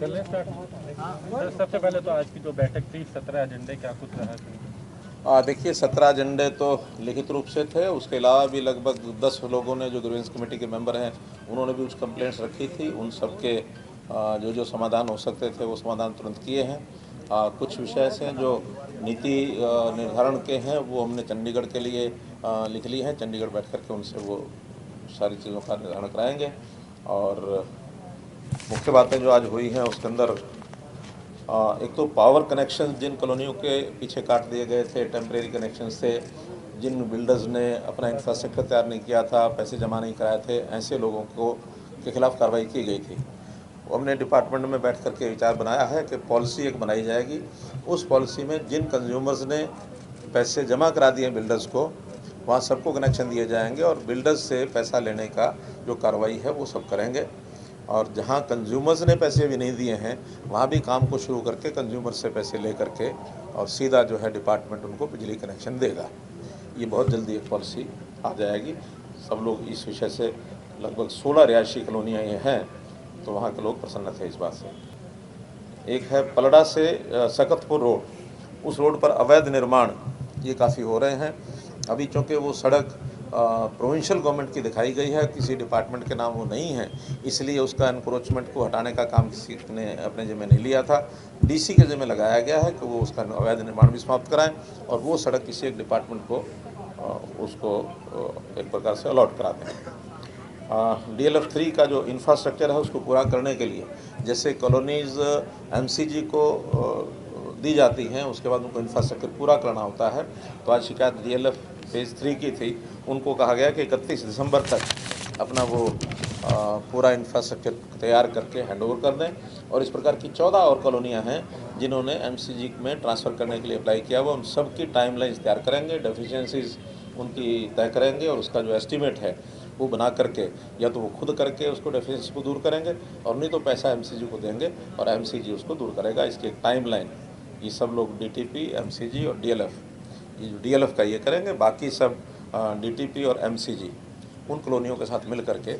कर लें start. Sir सबसे पहले तो आज की जो बैठक थी 17 एजेंडे क्या कुछ रहा था? देखिए 17 एजेंडे तो लिखित रूप से थे, उसके अलावा भी लगभग 10 लोगों ने जो ग्रीवेंस कमेटी के मेंबर हैं उन्होंने भी कुछ कंप्लेंट्स रखी थी। उन सब के जो जो समाधान हो सकते थे वो समाधान तुरंत किए हैं। कुछ विषय हैं जो नीति निर्धारण के हैं वो हमने चंडीगढ़ के लिए लिख ली हैं। चंडीगढ़ बैठ कर के उनसे वो सारी चीज़ों का निर्धारण कराएंगे। और मुख्य बातें जो आज हुई हैं उसके अंदर एक तो पावर कनेक्शन जिन कॉलोनियों के पीछे काट दिए गए थे, टेम्परेरी कनेक्शन थे, जिन बिल्डर्स ने अपना इंफ्रास्ट्रक्चर तैयार नहीं किया था, पैसे जमा नहीं कराए थे, ऐसे लोगों को के खिलाफ कार्रवाई की गई थी। हमने डिपार्टमेंट में बैठ करके विचार बनाया है कि पॉलिसी एक बनाई जाएगी। उस पॉलिसी में जिन कंज्यूमर्स ने पैसे जमा करा दिए बिल्डर्स को, वहाँ सबको कनेक्शन दिए जाएंगे और बिल्डर्स से पैसा लेने का जो कार्रवाई है वो सब करेंगे। और जहाँ कंज्यूमर्स ने पैसे भी नहीं दिए हैं वहाँ भी काम को शुरू करके कंज्यूमर से पैसे ले करके और सीधा जो है डिपार्टमेंट उनको बिजली कनेक्शन देगा। ये बहुत जल्दी एक पॉलिसी आ जाएगी। सब लोग इस विषय से, लगभग 16 रिहायशी कॉलोनियाँ ये हैं, तो वहाँ के लोग प्रसन्न थे इस बात से। एक है पलड़ा से सकतपुर रोड, उस रोड पर अवैध निर्माण ये काफ़ी हो रहे हैं। अभी चूँकि वो सड़क प्रोविंशियल गवर्नमेंट की दिखाई गई है, किसी डिपार्टमेंट के नाम वो नहीं है, इसलिए उसका एनक्रोचमेंट को हटाने का काम किसी ने अपने जिम्मे नहीं लिया था। डीसी के जिम्मे लगाया गया है कि वो उसका अवैध निर्माण भी समाप्त कराएं और वो सड़क किसी एक डिपार्टमेंट को उसको एक प्रकार से अलॉट करा दें। DLF 3 का जो इंफ्रास्ट्रक्चर है उसको पूरा करने के लिए, जैसे कॉलोनीज़ MCG को दी जाती हैं, उसके बाद उनको इंफ्रास्ट्रक्चर पूरा करना होता है। तो आज शिकायत DLF फेज़ 3 की थी। उनको कहा गया कि 31 दिसंबर तक अपना वो पूरा इंफ्रास्ट्रक्चर तैयार करके हैंडओवर कर दें। और इस प्रकार की 14 और कॉलोनियाँ हैं जिन्होंने MCG में ट्रांसफ़र करने के लिए अप्लाई किया हुआ, उन सब की टाइमलाइंस तैयार करेंगे, डेफिशिएंसीज उनकी तय करेंगे और उसका जो एस्टीमेट है वो बना करके या तो वो खुद करके उसको डेफिशिएंसी को दूर करेंगे और नहीं तो पैसा MCG को देंगे और MCG उसको दूर करेगा। इसकी एक टाइमलाइन ये सब लोग DTP, MCG और DLF, ये जो DLF का ये करेंगे, बाकी सब DTP और MCG उन कॉलोनियों के साथ मिल करके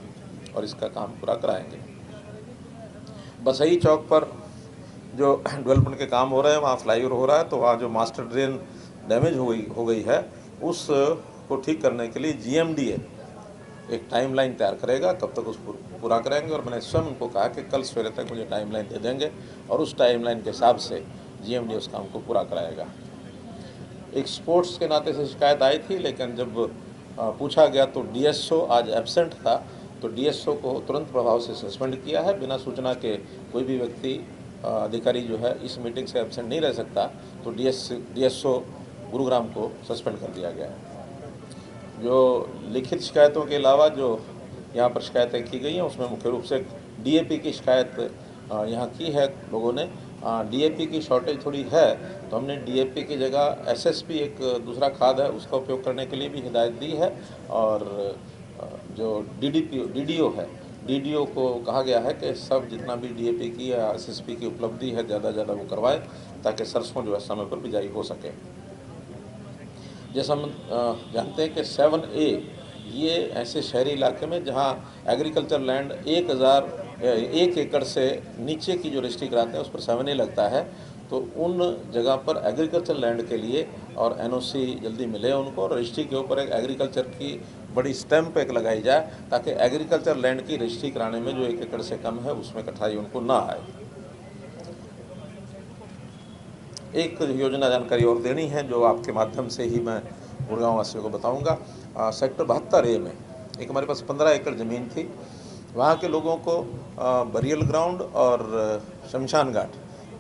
और इसका काम पूरा कराएंगे। बसई चौक पर जो डेवलपमेंट के काम हो रहे हैं वहाँ फ्लाईओवर हो रहा है, तो वहाँ जो मास्टर ड्रेन डैमेज हो गई है उसको ठीक करने के लिए GMDA एक टाइमलाइन तैयार करेगा, कब तक उसको पूरा करेंगे। और मैंने स्वयं उनको कहा कि कल सवेरे तक मुझे टाइमलाइन दे देंगे और उस टाइमलाइन के हिसाब से GMDA उस काम को पूरा कराएगा। एक स्पोर्ट्स के नाते से शिकायत आई थी, लेकिन जब पूछा गया तो DSO आज एब्सेंट था, तो DSO को तुरंत प्रभाव से सस्पेंड किया है। बिना सूचना के कोई भी व्यक्ति अधिकारी जो है इस मीटिंग से एब्सेंट नहीं रह सकता, तो DSO गुरुग्राम को सस्पेंड कर दिया गया है। जो लिखित शिकायतों के अलावा जो यहाँ पर शिकायतें की गई हैं उसमें मुख्य रूप से DAP की शिकायत यहाँ की है लोगों ने। DAP की शॉर्टेज थोड़ी है, तो हमने DAP की जगह SSP एक दूसरा खाद है उसका उपयोग करने के लिए भी हिदायत दी है। और जो DDO है, DDO को कहा गया है कि सब जितना भी DAP की या SSP की उपलब्धि है ज़्यादा ज़्यादा वो करवाए ताकि सरसों जो है समय पर बिजाई हो सके। जैसा हम जानते हैं कि 7A ये ऐसे शहरी इलाके में जहाँ एग्रीकल्चर लैंड 1 एकड़ से नीचे की जो रजिस्ट्री कराते हैं उस पर 7A लगता है, तो उन जगह पर एग्रीकल्चर लैंड के लिए और NOC जल्दी मिले उनको, और रजिस्ट्री के ऊपर एक एग्रीकल्चर की बड़ी स्टैंप एक लगाई जाए ताकि एग्रीकल्चर लैंड की रजिस्ट्री कराने में जो 1 एकड़ से कम है उसमें कठिनाई उनको ना आए। एक योजना जानकारी और देनी है जो आपके माध्यम से ही मैं गुड़गांव वासियों को बताऊंगा। सेक्टर 72A में एक हमारे पास 15 एकड़ ज़मीन थी। वहाँ के लोगों को बरियल ग्राउंड और शमशान घाट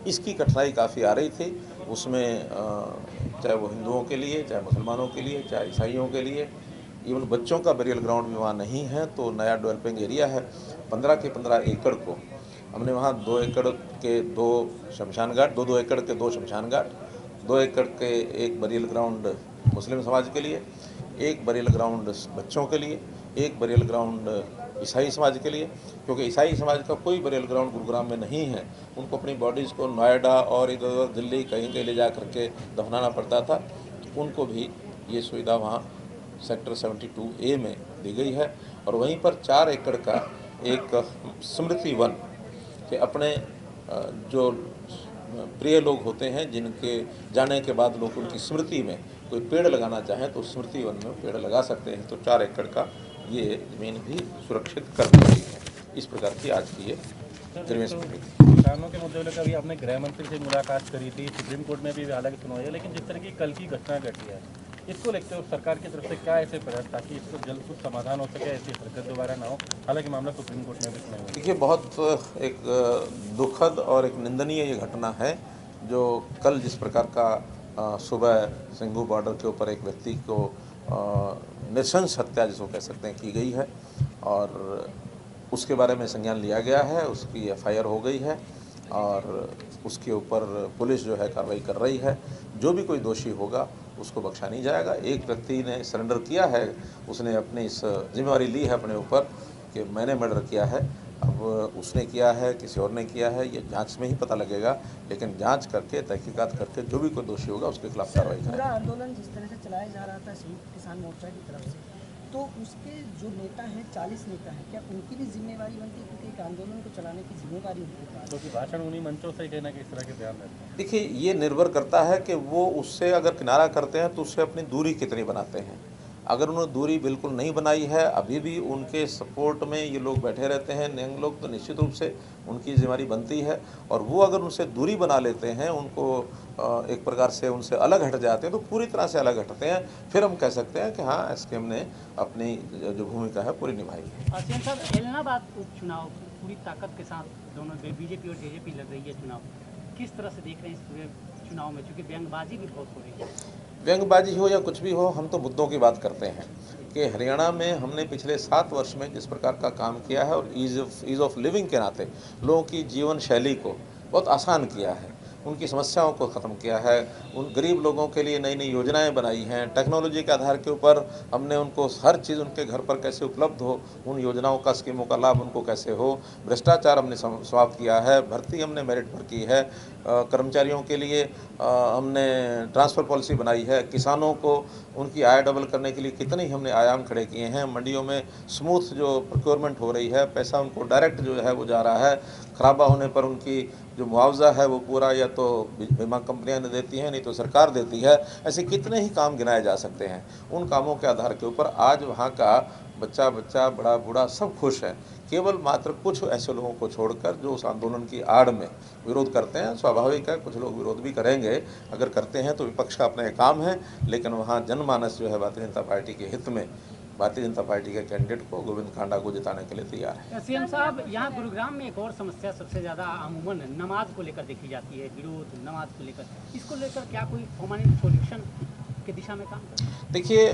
इसकी कठिनाई काफ़ी आ रही थी। उसमें चाहे वो हिंदुओं के लिए, चाहे मुसलमानों के लिए, चाहे ईसाइयों के लिए, इवन बच्चों का बरियल ग्राउंड भी वहाँ नहीं है। तो नया डेवलपिंग एरिया है, 15 के 15 एकड़ को हमने वहाँ 2 एकड़ के 2 शमशान घाट, 2 एकड़ के 2 शमशान घाट, 2 एकड़ के 1 बरियल ग्राउंड मुस्लिम समाज के लिए, 1 बरियल ग्राउंड बच्चों के लिए, 1 बरियल ग्राउंड ईसाई समाज के लिए, क्योंकि ईसाई समाज का कोई बरियल ग्राउंड गुरुग्राम में नहीं है। उनको अपनी बॉडीज़ को नोएडा और इधर उधर दिल्ली कहीं कहीं ले जा करके दफनाना पड़ता था, तो उनको भी ये सुविधा वहाँ सेक्टर 72A में दी गई है। और वहीं पर 4 एकड़ का एक स्मृति वन कि अपने जो प्रिय लोग होते हैं, जिनके जाने के बाद लोग उनकी स्मृति में कोई पेड़ लगाना चाहें तो स्मृति वन में पेड़ लगा सकते हैं। तो 4 एकड़ का ये ज़मीन भी सुरक्षित कर दी गई है। इस प्रकार की आज की ये ग्रीवेंस कमेटी थी। किसानों के मुद्दे लेकर अभी आपने गृह मंत्री से मुलाकात करी थी, सुप्रीम कोर्ट में भी हालांकि सुनवाई है, लेकिन जिस तरह की कल की घटना घटी है, इसको लेकर सरकार की तरफ से क्या ऐसे प्रयास ताकि इसको जल्द कुछ समाधान हो सके, ऐसी हरकत दोबारा ना हो? हालांकि मामला सुप्रीम कोर्ट में भी सुना हुआ है। देखिए, बहुत एक दुखद और एक निंदनीय ये घटना है जो कल जिस प्रकार का सुबह सिंघू बॉर्डर के ऊपर एक व्यक्ति को नृशंस हत्या जिसको कह सकते हैं की गई है, और उसके बारे में संज्ञान लिया गया है, उसकी एफआईआर हो गई है और उसके ऊपर पुलिस जो है कार्रवाई कर रही है। जो भी कोई दोषी होगा उसको बख्शा नहीं जाएगा। एक व्यक्ति ने सरेंडर किया है, उसने अपनी इस जिम्मेवारी ली है अपने ऊपर कि मैंने मर्डर किया है। अब उसने किया है, किसी और ने किया है, ये जांच में ही पता लगेगा, लेकिन जांच करके तहकीकात करके जो भी कोई दोषी होगा उसके खिलाफ कार्रवाई करेंगे। पूरा आंदोलन जिस तरह से चलाया जा रहा था संयुक्त किसान मोर्चा की तरफ से, तो उसके जो नेता हैं 40 नेता हैं, क्या उनकी भी जिम्मेवारी बनती है? क्योंकि एक आंदोलन को चलाने की जिम्मेवारी उनके पास, क्योंकि भाषण उन्हीं मंचों से कहना कि इस तरह के बयान रहते हैं। देखिए, ये निर्भर करता है कि वो उससे अगर किनारा करते हैं तो उससे अपनी दूरी कितनी बनाते हैं। अगर उन्होंने दूरी बिल्कुल नहीं बनाई है, अभी भी उनके सपोर्ट में ये लोग बैठे रहते हैं नंग लोग, तो निश्चित रूप से उनकी जिम्मेदारी बनती है। और वो अगर उनसे दूरी बना लेते हैं, उनको एक प्रकार से उनसे अलग हट जाते हैं, तो पूरी तरह से अलग हटते हैं, फिर हम कह सकते हैं कि हाँ, एसकेएम ने अपनी जो भूमिका है पूरी निभाई है। सीएम साहब, एलनाबाद उपचुनाव पूरी ताकत के साथ दोनों बीजेपी और जेजेपी लड़ रही है चुनाव, किस तरह से देख रहे हैं इस पूरे चुनाव में? क्योंकि व्यंगबाजी भी बहुत हो रही है। व्यंगबाजी हो या कुछ भी हो, हम तो मुद्दों की बात करते हैं कि हरियाणा में हमने पिछले 7 वर्ष में जिस प्रकार का काम किया है और ईज़ ऑफ लिविंग के नाते लोगों की जीवन शैली को बहुत आसान किया है, उनकी समस्याओं को ख़त्म किया है, उन गरीब लोगों के लिए नई नई योजनाएं बनाई हैं, टेक्नोलॉजी के आधार के ऊपर हमने उनको हर चीज़ उनके घर पर कैसे उपलब्ध हो, उन योजनाओं का स्कीमों का लाभ उनको कैसे हो, भ्रष्टाचार हमने समाप्त किया है, भर्ती हमने मेरिट पर की है, कर्मचारियों के लिए हमने ट्रांसफ़र पॉलिसी बनाई है, किसानों को उनकी आय डबल करने के लिए कितने ही हमने आयाम खड़े किए हैं, मंडियों में स्मूथ जो प्रोक्योरमेंट हो रही है, पैसा उनको डायरेक्ट जो है वो जा रहा है, खराबा होने पर उनकी जो मुआवजा है वो पूरा या तो बीमा कंपनियां ने देती हैं, नहीं तो सरकार देती है। ऐसे कितने ही काम गिनाए जा सकते हैं। उन कामों के आधार के ऊपर आज वहाँ का बच्चा बच्चा बड़ा बूढ़ा सब खुश है, केवल मात्र कुछ ऐसे लोगों को छोड़कर जो उस आंदोलन की आड़ में विरोध करते हैं। स्वाभाविक है, कुछ लोग विरोध भी करेंगे, अगर करते हैं तो विपक्ष का अपना काम है, लेकिन वहाँ जनमानस जो है भारतीय जनता पार्टी के हित में भारतीय जनता पार्टी के कैंडिडेट को गोविंद कांडा को जिताने के लिए तैयार है। सीएम साहब, यहाँ गुरुग्राम में एक और समस्या सबसे ज़्यादा अमूमन नमाज को लेकर देखी जाती है, विरोध नमाज को लेकर, इसको लेकर क्या कोई परमानेंट सॉल्यूशन की दिशा में काम करें? देखिए,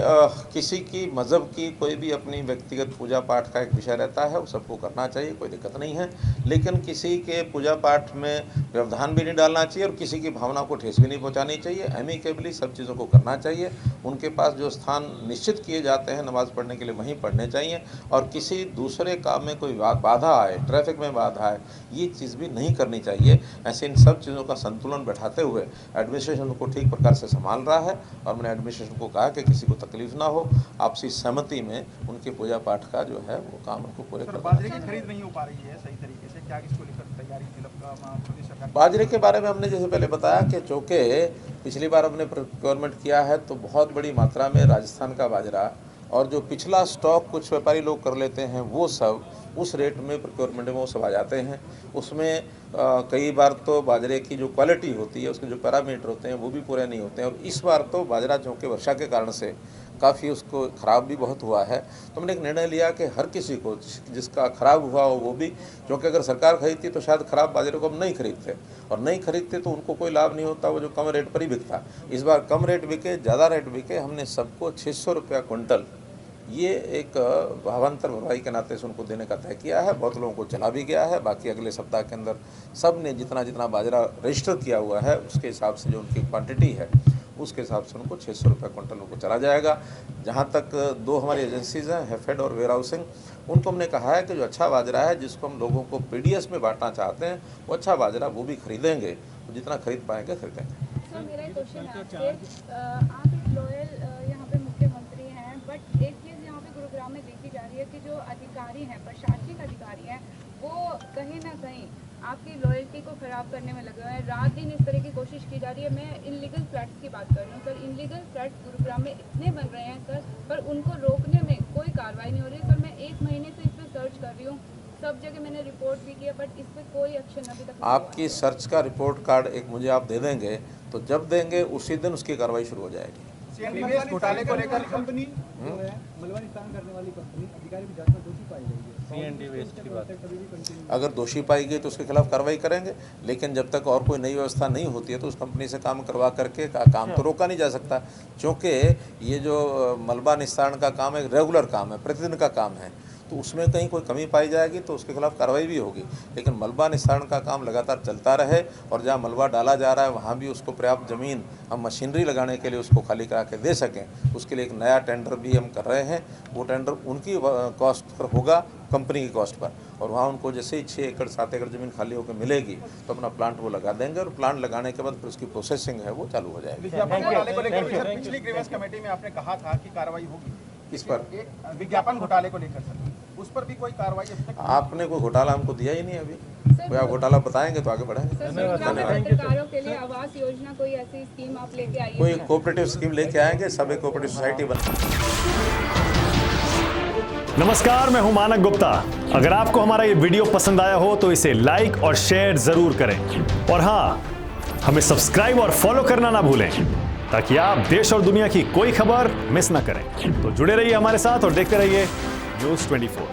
किसी की मज़हब की कोई भी अपनी व्यक्तिगत पूजा पाठ का एक विषय रहता है, वो सबको करना चाहिए, कोई दिक्कत नहीं है, लेकिन किसी के पूजा पाठ में व्यवधान भी नहीं डालना चाहिए और किसी की भावना को ठेस भी नहीं पहुंचानी चाहिए। एमिकेबली सब चीज़ों को करना चाहिए। उनके पास जो स्थान निश्चित किए जाते हैं नमाज़ पढ़ने के लिए वहीं पढ़ने चाहिए, और किसी दूसरे काम में कोई बाधा आए, ट्रैफिक में बाधा आए, ये चीज़ भी नहीं करनी चाहिए। ऐसे इन सब चीज़ों का संतुलन बैठाते हुए एडमिनिस्ट्रेशन को ठीक प्रकार से संभाल रहा है, और मैंने एडमिनिस्ट्रेशन को कहा कि किसी को तकलीफ ना हो, आपसी सहमति में उनके पूजा पाठ का जो है वो काम उनको पूरे करना। बाजरे की खरीद नहीं हो पा रही है सही तरीके से, क्या इसको लेकर तैयारी प्रदेश सरकार? बाजरे के बारे में हमने जैसे पहले बताया कि चूँकि पिछली बार हमने प्रोक्योरमेंट किया है तो बहुत बड़ी मात्रा में राजस्थान का बाजरा और जो पिछला स्टॉक कुछ व्यापारी लोग कर लेते हैं वो सब उस रेट में प्रोक्योरमेंट में वो सब आ जाते हैं। उसमें कई बार तो बाजरे की जो क्वालिटी होती है, उसके जो पैरामीटर होते हैं वो भी पूरे नहीं होते हैं, और इस बार तो बाजरा चूँकि वर्षा के कारण से काफ़ी उसको ख़राब भी बहुत हुआ है। तो हमने एक निर्णय लिया कि हर किसी को जिसका ख़राब हुआ हो वो भी, क्योंकि अगर सरकार खरीदती तो शायद ख़राब बाजरे को हम नहीं खरीदते, और नहीं खरीदते तो उनको कोई लाभ नहीं होता, वो जो कम रेट पर ही बिकता। इस बार कम रेट बिके, ज़्यादा रेट बिके, हमने सबको 600 रुपया क्विंटल ये एक भावांतर भरवाई के नाते से उनको देने का तय किया है। बहुत लोगों को चला भी गया है, बाकी अगले सप्ताह के अंदर सब ने जितना जितना बाजरा रजिस्टर किया हुआ है उसके हिसाब से जो उनकी क्वांटिटी है उसके हिसाब से उनको 600 रुपये क्विंटल उनको चला जाएगा। जहाँ तक 2 हमारी एजेंसीज़ हैं, हैफेड और वेयर हाउसिंग, उनको हमने कहा है कि जो अच्छा बाजरा है जिसको हम लोगों को पीडीएस में बांटना चाहते हैं वो अच्छा बाजरा वो भी खरीदेंगे, तो जितना खरीद पाएंगे खरीदेंगे। सर, मेरा एक क्वेश्चन है आपसे। आप एक लॉयल यहाँ पे मुख्यमंत्री हैं, बट एक चीज़ यहाँ पे गुरुग्राम में देखी जा रही है कि जो अधिकारी हैं, प्रशासनिक अधिकारी हैं, वो कहीं ना कहीं आपकी लॉयल्टी को ख़राब करने में लगे हुए हैं। रात दिन इस तरह की कोशिश की जा रही है। मैं इनलीगल फ्लैट्स की बात कर रही हूँ सर। इनलीगल फ्लैट्स गुरुग्राम में इतने बन रहे हैं सर, पर उनको रोकने में कोई कार्रवाई नहीं हो रही है सर। मैं 1 महीने से इस पर सर्च कर रही हूँ, सब जगह मैंने रिपोर्ट भी किया, बट इस पर कोई एक्शन अभी तक नहीं आपकी सर्च का रिपोर्ट कार्ड एक मुझे आप दे देंगे, तो जब देंगे उसी दिन उसकी कार्रवाई शुरू हो जाएगी। निवेश घोटाले को लेकर कंपनी जो है मलबा निस्तारण करने वाली कंपनी अधिकारी भी जांच में दोषी पाई गई है। CND वेस्ट की बात। अभी भी कंटिन्यू अगर दोषी पाई गई तो उसके खिलाफ कार्रवाई करेंगे, लेकिन जब तक और कोई नई व्यवस्था नहीं होती है तो उस कंपनी से काम करवा करके काम तो रोका नहीं जा सकता, क्योंकि ये जो मलबा निस्तारण का काम है रेगुलर काम है, प्रतिदिन का काम है, तो उसमें कहीं कोई कमी पाई जाएगी तो उसके खिलाफ कार्रवाई भी होगी। लेकिन मलबा निस्तारण का काम लगातार चलता रहे और जहाँ मलबा डाला जा रहा है वहाँ भी उसको पर्याप्त ज़मीन हम मशीनरी लगाने के लिए उसको खाली करा के दे सकें, उसके लिए एक नया टेंडर भी हम कर रहे हैं। वो टेंडर उनकी कॉस्ट पर होगा, कंपनी की कॉस्ट पर, और वहाँ उनको जैसे ही 6 एकड़ 7 एकड़ ज़मीन खाली होकर मिलेगी तो अपना प्लांट वो लगा देंगे, और प्लांट लगाने के बाद फिर उसकी प्रोसेसिंग है वो चालू हो जाएगी। विज्ञापन घोटाले को लेकर सर पिछली ग्रीवेंस कमेटी में आपने कहा था कि कार्रवाई होगी इस पर एक विज्ञापन घोटाले को लेकर सर, उस पर भी कोई कार्रवाई अभी तक आपने कोई घोटाला हमको दिया ही नहीं अभी। कोई आप घोटाला बताएंगे तो आगे बढ़ेंगे। सर, पत्रकारों के लिए आवास योजना कोई ऐसी स्कीम आप लेके आइए। कोई कोऑपरेटिव स्कीम लेके आएंगे, सब एक कोऑपरेटिव सोसाइटी बना। नमस्कार, मैं हूं मानक गुप्ता। अगर आपको हमारा ये वीडियो पसंद आया हो तो इसे लाइक और शेयर जरूर करें, और हाँ, हमें सब्सक्राइब और फॉलो करना ना भूलें ताकि आप देश और दुनिया की कोई खबर मिस ना करें। तो जुड़े रहिए हमारे साथ और देखते रहिए न्यूज़ 24।